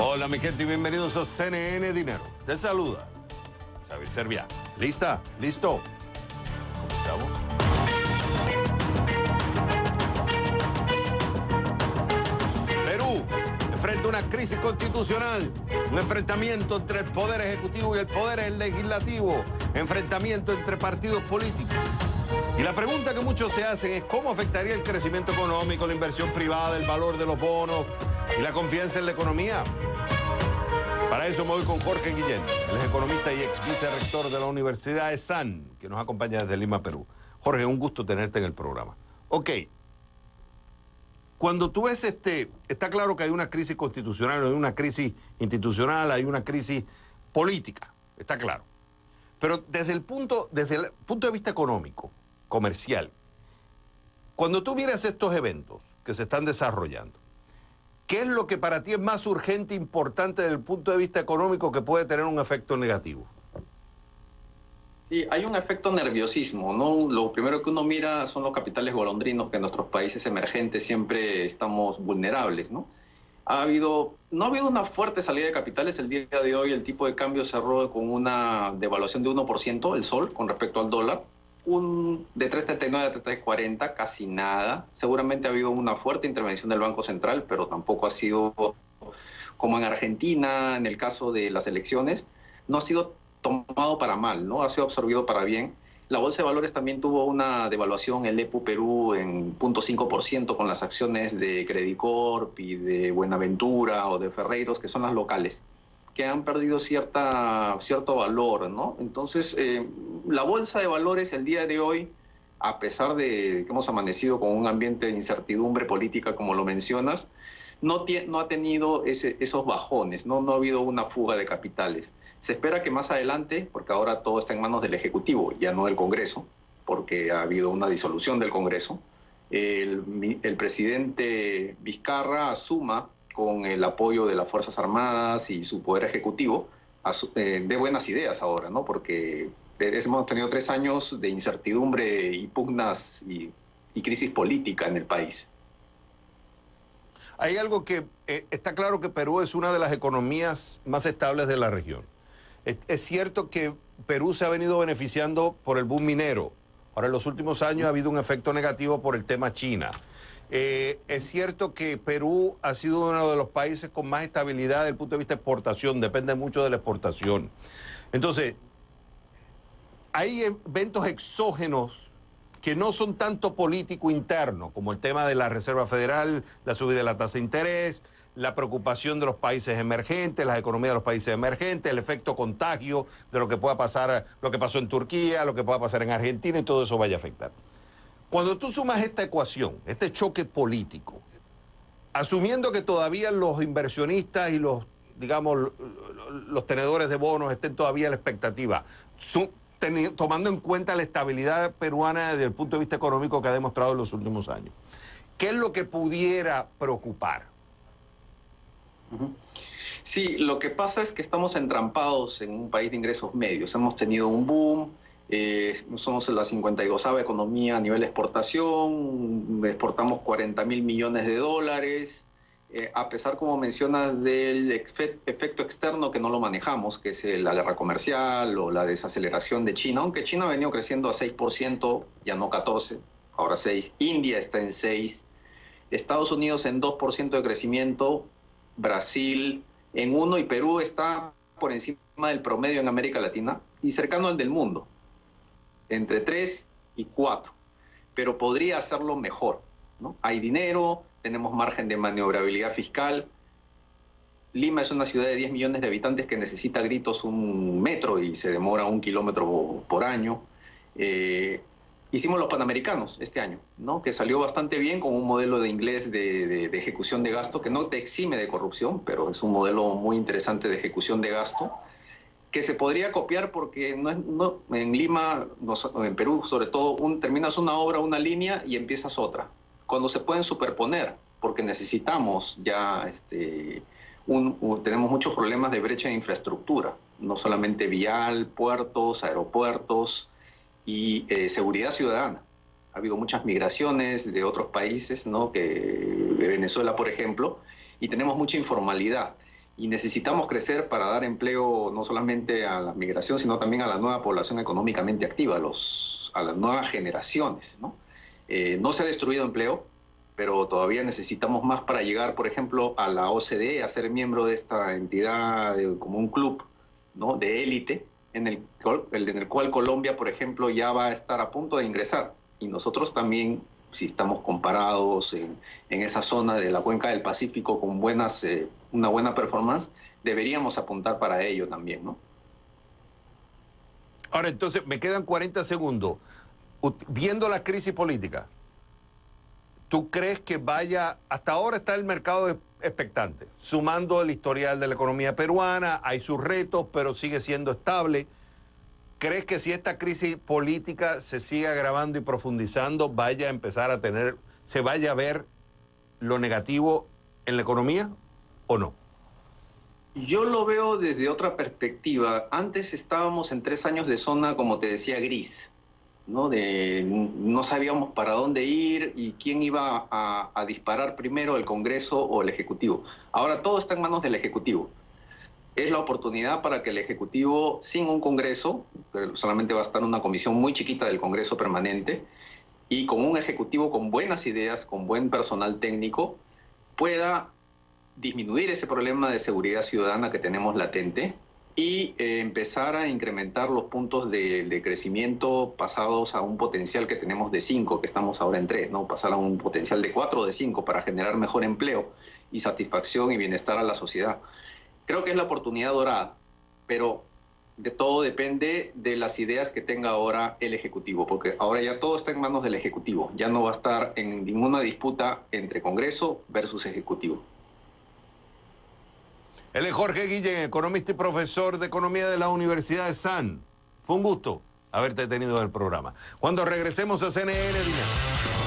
Hola mi gente y bienvenidos a CNN Dinero. Te saluda Xavier Serviá. ¿Lista? ¿Listo? Comenzamos. Perú enfrenta una crisis constitucional, un enfrentamiento entre el poder ejecutivo y el poder legislativo, enfrentamiento entre partidos políticos. Y la pregunta que muchos se hacen es cómo afectaría el crecimiento económico, la inversión privada, el valor de los bonos y la confianza en la economía. Para eso me voy con Jorge Guillén, él es economista y ex vicerrector de la Universidad de ESAN, que nos acompaña desde Lima, Perú. Jorge, un gusto tenerte en el programa. Ok, cuando tú ves está claro que hay una crisis constitucional, hay una crisis institucional, hay una crisis política, está claro. Pero desde el punto de vista económico, comercial, cuando tú miras estos eventos que se están desarrollando, ¿qué es lo que para ti es más urgente e importante desde el punto de vista económico que puede tener un efecto negativo? Sí, hay un efecto nerviosismo, ¿no? Lo primero que uno mira son los capitales golondrinos, que en nuestros países emergentes siempre estamos vulnerables, ¿no? No ha habido una fuerte salida de capitales. El día de hoy el tipo de cambio cerró con una devaluación de 1%, el sol, con respecto al dólar. De 3.39 a 3.40, casi nada. Seguramente ha habido una fuerte intervención del Banco Central, pero tampoco ha sido como en Argentina, en el caso de las elecciones, no ha sido tomado para mal, ¿no? Ha sido absorbido para bien. La Bolsa de Valores también tuvo una devaluación, el EPU Perú, en 0.5% con las acciones de Credicorp y de Buenaventura o de Ferreiros, que son las locales, que han perdido cierto valor, ¿no? Entonces, la Bolsa de Valores el día de hoy, a pesar de que hemos amanecido con un ambiente de incertidumbre política, como lo mencionas, no ha tenido esos bajones, ¿no? No ha habido una fuga de capitales. Se espera que más adelante, porque ahora todo está en manos del Ejecutivo, ya no del Congreso, porque ha habido una disolución del Congreso, el presidente Vizcarra asuma con el apoyo de las Fuerzas Armadas y su poder ejecutivo, de buenas ideas ahora, ¿no? Porque hemos tenido 3 años de incertidumbre y pugnas y crisis política en el país. Hay algo que está claro que Perú es una de las economías más estables de la región. Es cierto que Perú se ha venido beneficiando por el boom minero. Ahora, en los últimos años ha habido un efecto negativo por el tema China. Es cierto que Perú ha sido uno de los países con más estabilidad desde el punto de vista de exportación, depende mucho de la exportación. Entonces, hay eventos exógenos que no son tanto político interno, como el tema de la Reserva Federal, la subida de la tasa de interés, la preocupación de los países emergentes, las economías de los países emergentes, el efecto contagio de lo que pueda pasar, lo que pasó en Turquía, lo que pueda pasar en Argentina, y todo eso vaya a afectar. Cuando tú sumas esta ecuación, este choque político, asumiendo que todavía los inversionistas y los tenedores de bonos estén todavía a la expectativa, tomando en cuenta la estabilidad peruana desde el punto de vista económico que ha demostrado en los últimos años, ¿qué es lo que pudiera preocupar? Sí, lo que pasa es que estamos entrampados en un país de ingresos medios. Hemos tenido un boom, somos la 52ª economía a nivel de exportación, exportamos 40.000 millones de dólares, a pesar, como mencionas, del efecto externo que no lo manejamos, que es la guerra comercial o la desaceleración de China, aunque China ha venido creciendo a 6%, ya no 14%, ahora 6%, India está en 6%, Estados Unidos en 2% de crecimiento, Brasil en 1% y Perú está por encima del promedio en América Latina y cercano al del mundo, entre 3 y 4, pero podría hacerlo mejor, ¿no? Hay dinero, tenemos margen de maniobrabilidad fiscal. Lima es una ciudad de 10 millones de habitantes que necesita a gritos un metro y se demora 1 kilómetro por año. Hicimos los Panamericanos este año, ¿no? Que salió bastante bien con un modelo de inglés de ejecución de gasto que no te exime de corrupción, pero es un modelo muy interesante de ejecución de gasto que se podría copiar porque en Lima, en Perú sobre todo, terminas una obra, una línea y empiezas otra. Cuando se pueden superponer, porque necesitamos ya, tenemos muchos problemas de brecha de infraestructura, no solamente vial, puertos, aeropuertos y seguridad ciudadana. Ha habido muchas migraciones de otros países, ¿no? De Venezuela, por ejemplo, y tenemos mucha informalidad. y necesitamos crecer para dar empleo no solamente a la migración, sino también a la nueva población económicamente activa, a las nuevas generaciones, ¿no? No se ha destruido empleo, pero todavía necesitamos más para llegar, por ejemplo, a la OCDE, a ser miembro de esta entidad como un club, ¿no?, de élite, en el cual Colombia, por ejemplo, ya va a estar a punto de ingresar. Y nosotros también, si estamos comparados en esa zona de la cuenca del Pacífico con una buena performance, deberíamos apuntar para ello también, ¿no? Ahora, entonces, me quedan 40 segundos. Viendo la crisis política, ¿tú crees que vaya, hasta ahora está el mercado expectante, sumando el historial de la economía peruana, hay sus retos, pero sigue siendo estable? ¿Crees que si esta crisis política se sigue agravando y profundizando, vaya a empezar a se vaya a ver lo negativo en la economía o no? Yo lo veo desde otra perspectiva. Antes estábamos en 3 años de zona, como te decía, gris, ¿no? No sabíamos para dónde ir y quién iba a disparar primero, el Congreso o el Ejecutivo. Ahora todo está en manos del Ejecutivo. Es la oportunidad para que el Ejecutivo, sin un Congreso, solamente va a estar una comisión muy chiquita del Congreso permanente, y con un Ejecutivo con buenas ideas, con buen personal técnico, pueda disminuir ese problema de seguridad ciudadana que tenemos latente y empezar a incrementar los puntos de crecimiento pasados a un potencial que tenemos de 5, que estamos ahora en 3, ¿no? Pasar a un potencial de 4 o de 5 para generar mejor empleo y satisfacción y bienestar a la sociedad. Creo que es la oportunidad dorada, pero de todo depende de las ideas que tenga ahora el Ejecutivo, porque ahora ya todo está en manos del Ejecutivo, ya no va a estar en ninguna disputa entre Congreso versus Ejecutivo. Él es Jorge Guillén, economista y profesor de Economía de la Universidad de San. Fue un gusto haberte tenido en el programa. Cuando regresemos a CNN, dinero.